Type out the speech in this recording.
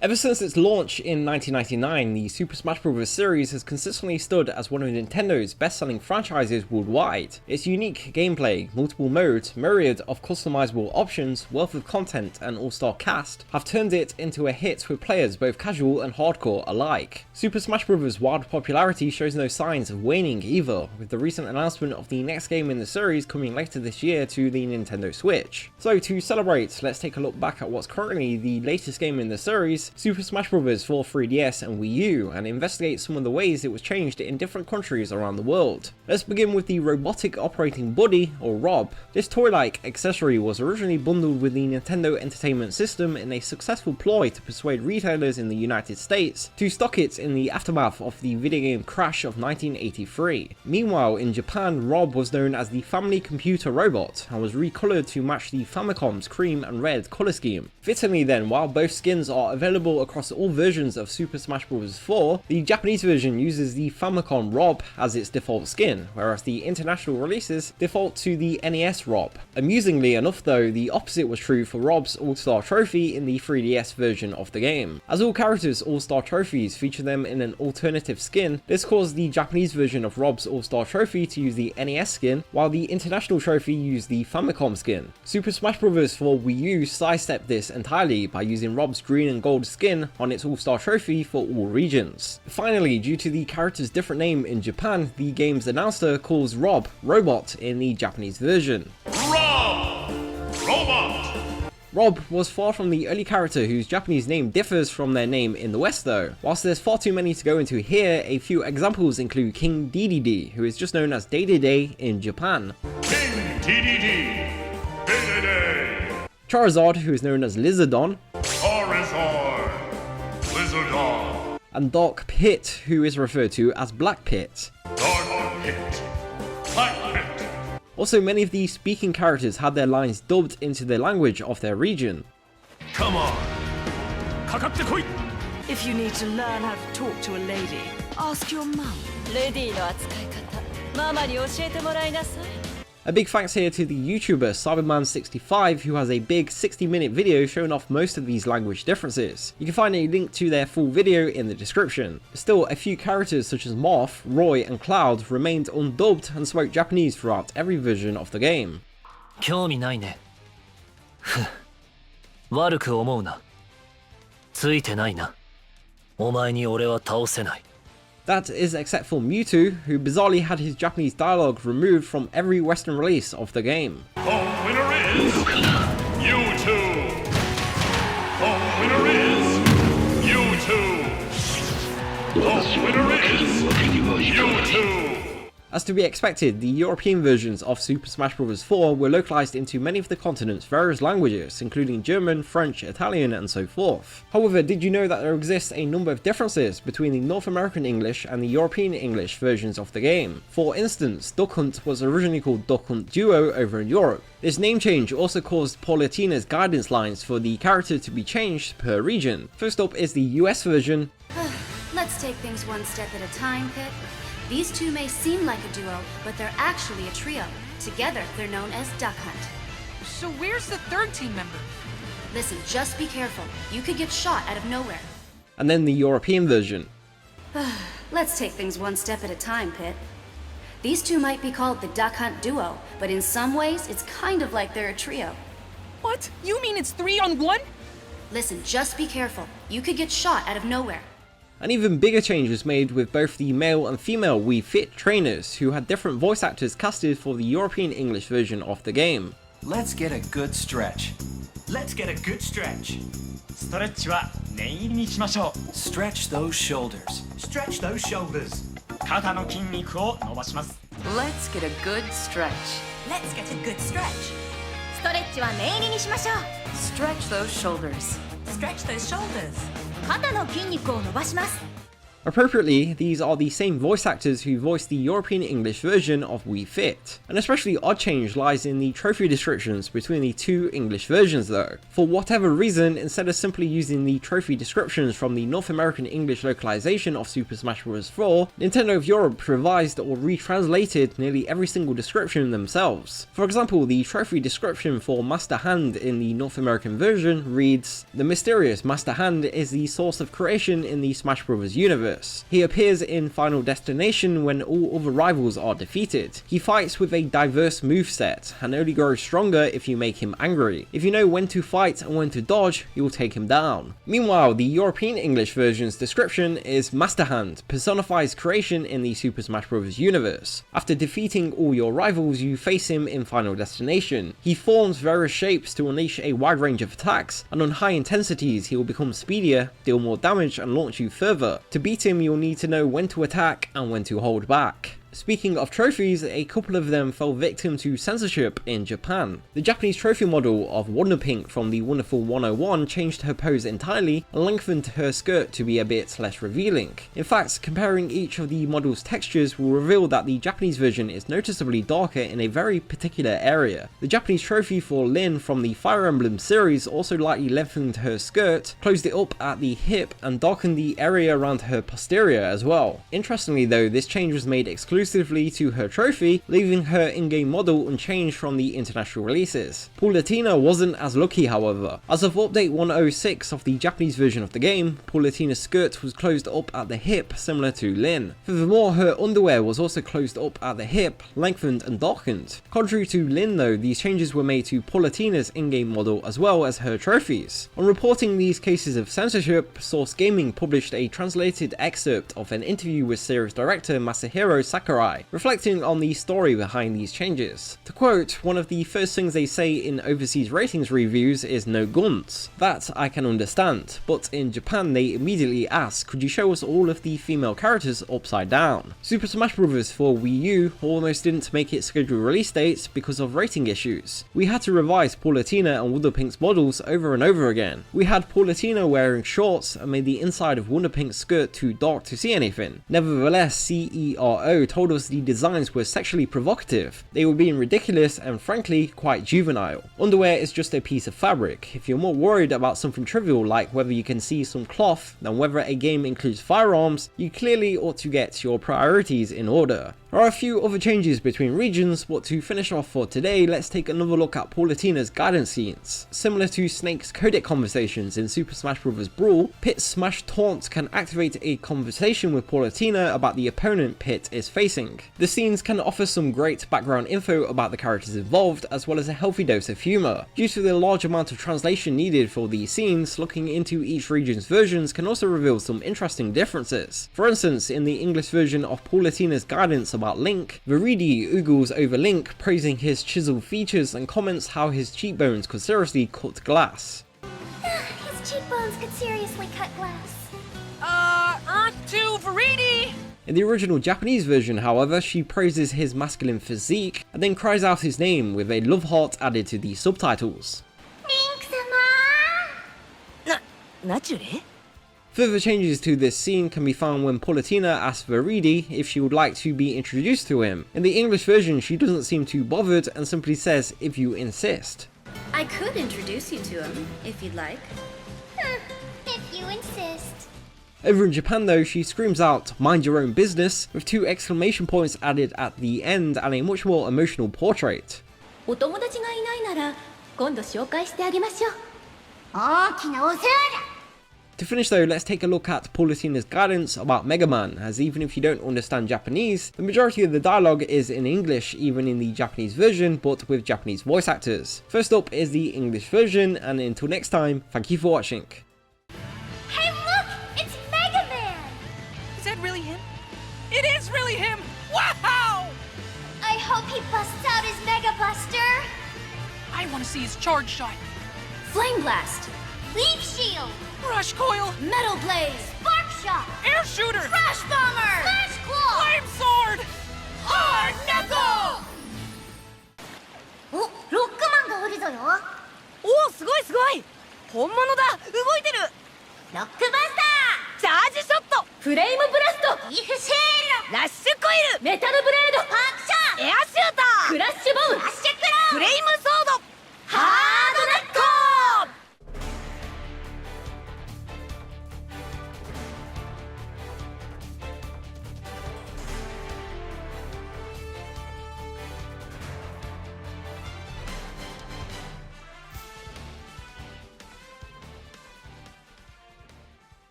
Ever since its launch in 1999, the Super Smash Bros. Series has consistently stood as one of Nintendo's best-selling franchises worldwide. Its unique gameplay, multiple modes, myriad of customizable options, wealth of content, and all-star cast have turned it into a hit with players both casual and hardcore alike. Super Smash Bros.' wild popularity shows no signs of waning either, with the recent announcement of the next game in the series coming later this year to the Nintendo Switch. So to celebrate, let's take a look back at what's currently the latest game in the series, Super Smash Bros. For 3DS and Wii U, and investigate some of the ways it was changed in different countries around the world. Let's begin with the Robotic Operating Buddy, or ROB. This toy-like accessory was originally bundled with the Nintendo Entertainment System in a successful ploy to persuade retailers in the United States to stock it in the aftermath of the video game crash of 1983. Meanwhile, in Japan, ROB was known as the Family Computer Robot and was recolored to match the Famicom's cream and red color scheme. Fittingly then, while both skins are available across all versions of Super Smash Bros. 4, the Japanese version uses the Famicom ROB as its default skin, whereas the international releases default to the NES ROB. Amusingly enough though, the opposite was true for ROB's All-Star Trophy in the 3DS version of the game. As all characters' All-Star Trophies feature them in an alternative skin, this caused the Japanese version of ROB's All-Star Trophy to use the NES skin, while the international trophy used the Famicom skin. Super Smash Bros. For Wii U sidestepped this entirely by using ROB's green and gold skin on its All-Star Trophy for all regions. Finally, due to the character's different name in Japan, the game's announcer calls ROB Robot in the Japanese version. ROB! Robot! ROB was far from the only character whose Japanese name differs from their name in the West though. Whilst there's far too many to go into here, a few examples include King Dedede, who is just known as Dedede in Japan. King Dedede! Dedede! Charizard, who is known as Lizardon. Charizard! Lizardon! And Dark Pit, who is referred to as Black Pit. Dark Pit! Black Pit! Also, many of these speaking characters had their lines dubbed into the language of their region. Come on! Kakatte koi! If you need to learn how to talk to a lady, ask your mum. Lady no atsukai kata, mama ni oshiete morai nasai. A big thanks here to the YouTuber Cyberman65, who has a big 60-minute video showing off most of these language differences. You can find a link to their full video in the description. Still, a few characters such as Marth, Roy and Cloud remained undubbed and spoke Japanese throughout every version of the game. 興味ないね。ふっ。悪く思うな。ついてないな。お前に俺は倒せない。 That is except for Mewtwo, who bizarrely had his Japanese dialogue removed from every Western release of the game. Home winner is Mewtwo! Home winner is Mewtwo! Home winner is Mewtwo! As to be expected, the European versions of Super Smash Bros. 4 were localized into many of the continent's various languages, including German, French, Italian, and so forth. However, did you know that there exists a number of differences between the North American English and the European English versions of the game? For instance, Duck Hunt was originally called Duck Hunt Duo over in Europe. This name change also caused Paulatina's guidance lines for the character to be changed per region. First up is the US version. Let's take things one step at a time, Pit. These two may seem like a duo, but they're actually a trio. Together, they're known as Duck Hunt. So where's the third team member? Listen, just be careful. You could get shot out of nowhere. And then the European version. Let's take things one step at a time, Pit. These two might be called the Duck Hunt duo, but in some ways, it's kind of like they're a trio. What? You mean it's 3-on-1? Listen, just be careful. You could get shot out of nowhere. An even bigger change was made with both the male and female Wii Fit trainers, who had different voice actors casted for the European English version of the game. Let's get a good stretch. Let's get a good stretch. ストレッチは念入りにしましょう。 Stretch those shoulders. Stretch those shoulders. 肩の筋肉を伸ばします。 Let's get a good stretch. Let's get a good stretch. ストレッチは念入りにしましょう。 Stretch those shoulders. Stretch those shoulders. 肩の筋肉を伸ばします。Appropriately, these are the same voice actors who voiced the European English version of Wii Fit. An especially odd change lies in the trophy descriptions between the two English versions though. For whatever reason, instead of simply using the trophy descriptions from the North American English localization of Super Smash Bros. 4, Nintendo of Europe revised or retranslated nearly every single description themselves. For example, the trophy description for Master Hand in the North American version reads, "The mysterious Master Hand is the source of creation in the Smash Bros. Universe. He appears in Final Destination when all other rivals are defeated. He fights with a diverse moveset, and only grows stronger if you make him angry. If you know when to fight and when to dodge, you'll take him down." Meanwhile, the European English version's description is Master Hand personifies creation in the Super Smash Bros. Universe. After defeating all your rivals, you face him in Final Destination. He forms various shapes to unleash a wide range of attacks, and on high intensities he will become speedier, deal more damage and launch you further. To beat him, you'll need to know when to attack and when to hold back. Speaking of trophies, a couple of them fell victim to censorship in Japan. The Japanese trophy model of Wonder Pink from the Wonderful 101 changed her pose entirely and lengthened her skirt to be a bit less revealing. In fact, comparing each of the model's textures will reveal that the Japanese version is noticeably darker in a very particular area. The Japanese trophy for Lyn from the Fire Emblem series also lightly lengthened her skirt, closed it up at the hip and darkened the area around her posterior as well. Interestingly though, this change was made exclusively to her trophy, leaving her in-game model unchanged from the international releases. Palutena wasn't as lucky however. As of update 106 of the Japanese version of the game, Palutena's skirt was closed up at the hip similar to Lyn. Furthermore, her underwear was also closed up at the hip, lengthened and darkened. Contrary to Lyn though, these changes were made to Palutena's in-game model as well as her trophies. On reporting these cases of censorship, Source Gaming published a translated excerpt of an interview with series director Masahiro Sakurai, reflecting on the story behind these changes. To quote, "One of the first things they say in overseas ratings reviews is no guns. That I can understand, but in Japan they immediately ask, could you show us all of the female characters upside down?" Super Smash Bros. For Wii U almost didn't make its scheduled release dates because of rating issues. We had to revise Palutena and Wonder Pink's models over and over again. We had Palutena wearing shorts and made the inside of Wonder Pink's skirt too dark to see anything. Nevertheless, CERO told us the designs were sexually provocative. They were being ridiculous and frankly quite juvenile. Underwear is just a piece of fabric. If you're more worried about something trivial like whether you can see some cloth than whether a game includes firearms, you clearly ought to get your priorities in order. There are a few other changes between regions, but to finish off for today, let's take another look at Palutena's guidance scenes. Similar to Snake's codec conversations in Super Smash Bros. Brawl, Pit's Smash Taunt can activate a conversation with Palutena about the opponent Pit is facing. The scenes can offer some great background info about the characters involved, as well as a healthy dose of humour. Due to the large amount of translation needed for these scenes, looking into each region's versions can also reveal some interesting differences. For instance, in the English version of Palutena's guidance about Link, Viridi oogles over Link, praising his chiseled features and comments how his cheekbones could seriously cut glass. His cheekbones could seriously cut glass. Earth to Viridi! In the original Japanese version, however, she praises his masculine physique and then cries out his name with a love heart added to the subtitles. Link-sama! Naturally? Further changes to this scene can be found when Palutena asks Viridi if she would like to be introduced to him. In the English version, she doesn't seem too bothered and simply says, "if you insist." I could introduce you to him, if you'd like. If you insist. Over in Japan though, she screams out, "mind your own business," with 2 exclamation points added at the end and a much more emotional portrait. お友達がいないなら今度紹介してあげましょう。大きなお世話だ。 To finish though, let's take a look at Palutena's guidance about Mega Man, as even if you don't understand Japanese, the majority of the dialogue is in English even in the Japanese version, but with Japanese voice actors. First up is the English version, and until next time, thank you for watching. Hey look! It's Mega Man! Is that really him? It is really him! Wow! I hope he busts out his Mega Buster! I want to see his charge shot. Flame Blast! Leaf Shield! Rush coil! Metal Blaze! Spark Shot! Air shooter! Crash Bomber! Flash Claw! Flame sword! Hard Knuckle! お、ロックマンがおるぞよ。おお、すごいすごい！本物だ！動いてる！ロックバスター！チャージショット！フレームブラスト、ギフシールド、ラッシュコイル、メタルブレード、パンクシャー、エアシューター、クラッシュボム、